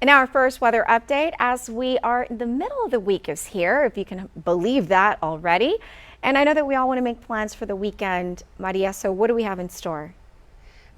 And now our first weather update as we are in the middle of the week is here, if you can believe that already. And I know that we all want to make plans for the weekend, Maria, so what do we have in store?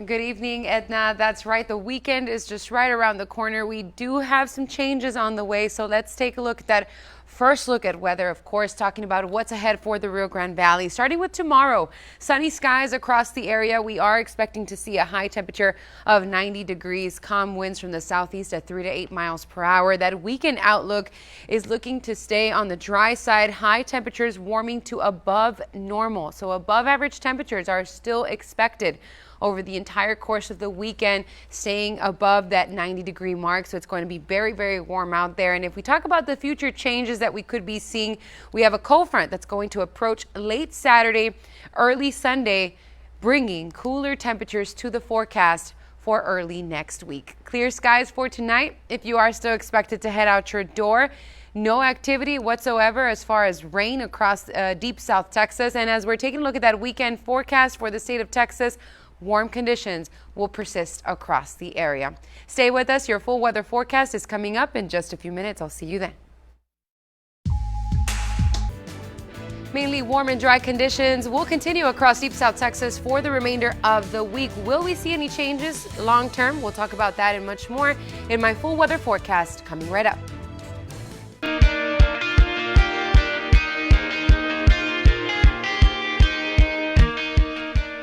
Good evening, Edna. That's right. The weekend is just right around the corner. We do have some changes on the way, so let's take a look at that. First look at weather, of course, talking about what's ahead for the Rio Grande Valley. Starting with tomorrow, sunny skies across the area. We are expecting to see a high temperature of 90 degrees, calm winds from the southeast at 3 to 8 miles per hour. That weekend outlook is looking to stay on the dry side. High temperatures warming to above normal. So above average temperatures are still expected over the entire course of the weekend, staying above that 90-degree mark. So it's going to be very, very warm out there. And if we talk about the future changes that we could be seeing, we have a cold front that's going to approach late Saturday, early Sunday, bringing cooler temperatures to the forecast for early next week. Clear skies for tonight if you are still expected to head out your door. No activity whatsoever as far as rain across deep South Texas. And as we're taking a look at that weekend forecast for the state of Texas, warm conditions will persist across the area. Stay with us. Your full weather forecast is coming up in just a few minutes. I'll see you then. Mainly warm and dry conditions will continue across deep South Texas for the remainder of the week. Will we see any changes long term? We'll talk about that and much more in my full weather forecast coming right up.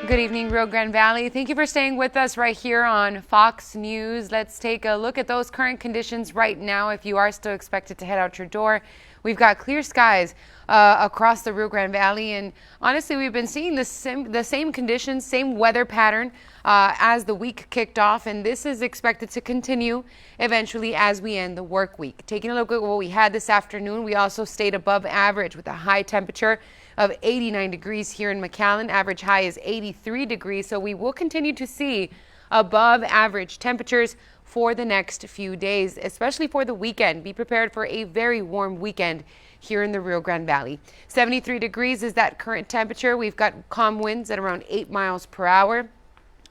Good evening, Rio Grande Valley. Thank you for staying with us right here on Fox News. Let's take a look at those current conditions right now. If you are still expected to head out your door, we've got clear skies across the Rio Grande Valley. And honestly, we've been seeing the same conditions, same weather pattern as the week kicked off. And this is expected to continue eventually as we end the work week. Taking a look at what we had this afternoon, we also stayed above average with a high temperature of 89 degrees here in McAllen. Average high is 83 degrees. So we will continue to see above average temperatures for the next few days, especially for the weekend. Be prepared for a very warm weekend here in the Rio Grande Valley. 73 degrees is that current temperature. We've got calm winds at around 8 miles per hour.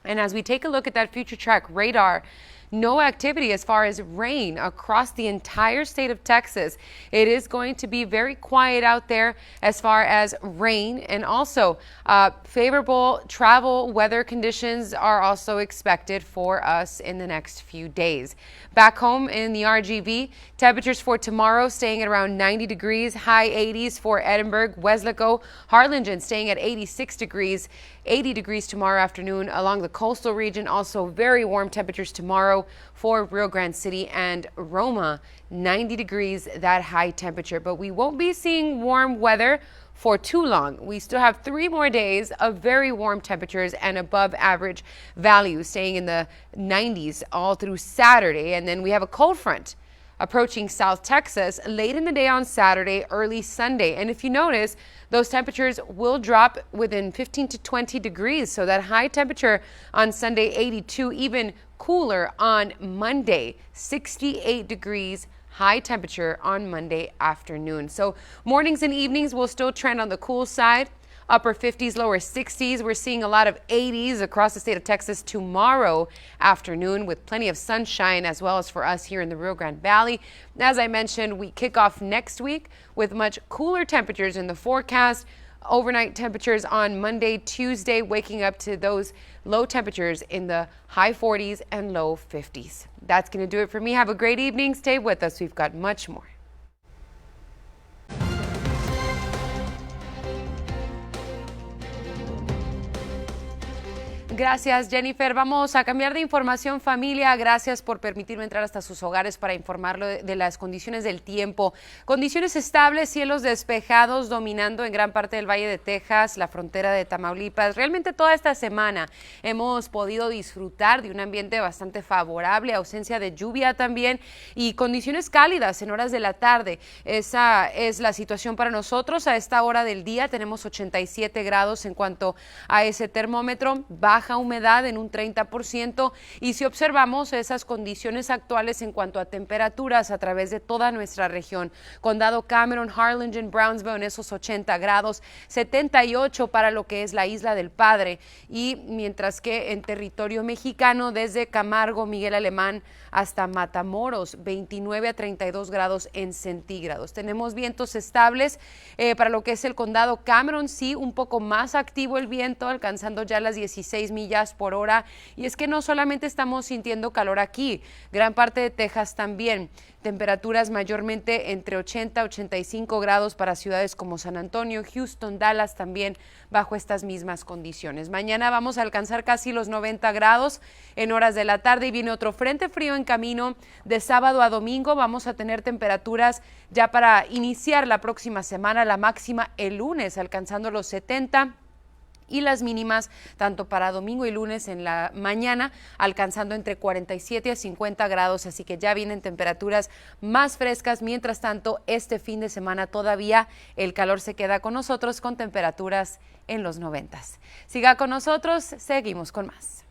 And as we take a look at that future track radar, no activity as far as rain across the entire state of Texas. It is going to be very quiet out there as far as rain, and also favorable travel weather conditions are also expected for us in the next few days. Back home in the RGV, temperatures for tomorrow staying at around 90 degrees, high 80s for Edinburgh, Weslaco, Harlingen staying at 86 degrees, 80 degrees tomorrow afternoon along the coastal region. Also very warm temperatures tomorrow for Rio Grande City and Roma, 90 degrees, that high temperature. But we won't be seeing warm weather for too long. We still have 3 more days of very warm temperatures and above average values, staying in the 90s all through Saturday. And then we have a cold front approaching South Texas late in the day on Saturday, early Sunday. And if you notice, those temperatures will drop within 15 to 20 degrees. So that high temperature on Sunday, 82, even cooler on Monday, 68 degrees. High temperature on Monday afternoon. So mornings and evenings will still trend on the cool side. Upper 50s, lower 60s. We're seeing a lot of 80s across the state of Texas tomorrow afternoon with plenty of sunshine as well as for us here in the Rio Grande Valley. As I mentioned, we kick off next week with much cooler temperatures in the forecast. Overnight temperatures on Monday, Tuesday, waking up to those low temperatures in the high 40s and low 50s. That's going to do it for me. Have a great evening. Stay with us. We've got much more. Gracias, Jennifer. Vamos a cambiar de información, familia. Gracias por permitirme entrar hasta sus hogares para informarlo de las condiciones del tiempo. Condiciones estables, cielos despejados dominando en gran parte del Valle de Texas, la frontera de Tamaulipas. Realmente toda esta semana hemos podido disfrutar de un ambiente bastante favorable, ausencia de lluvia también y condiciones cálidas en horas de la tarde. Esa es la situación para nosotros. A esta hora del día tenemos 87 grados en cuanto a ese termómetro. Baja baja humedad en un 30%, y si observamos esas condiciones actuales en cuanto a temperaturas a través de toda nuestra región, condado Cameron, Harlingen, Brownsville en esos 80 grados, 78 para lo que es la Isla del Padre, y mientras que en territorio mexicano desde Camargo, Miguel Alemán hasta Matamoros, 29 a 32 grados en centígrados. Tenemos vientos estables para lo que es el condado Cameron, sí, un poco más activo el viento, alcanzando ya las 16 millas por hora. Y es que no solamente estamos sintiendo calor aquí, gran parte de Texas también. Temperaturas mayormente entre 80 a 85 grados para ciudades como San Antonio, Houston, Dallas también bajo estas mismas condiciones. Mañana vamos a alcanzar casi los 90 grados en horas de la tarde y viene otro frente frío en camino de sábado a domingo. Vamos a tener temperaturas ya para iniciar la próxima semana, la máxima el lunes alcanzando los 70 y las mínimas tanto para domingo y lunes en la mañana alcanzando entre 47 a 50 grados, así que ya vienen temperaturas más frescas. Mientras tanto, este fin de semana todavía el calor se queda con nosotros con temperaturas en los 90. Siga con nosotros, seguimos con más.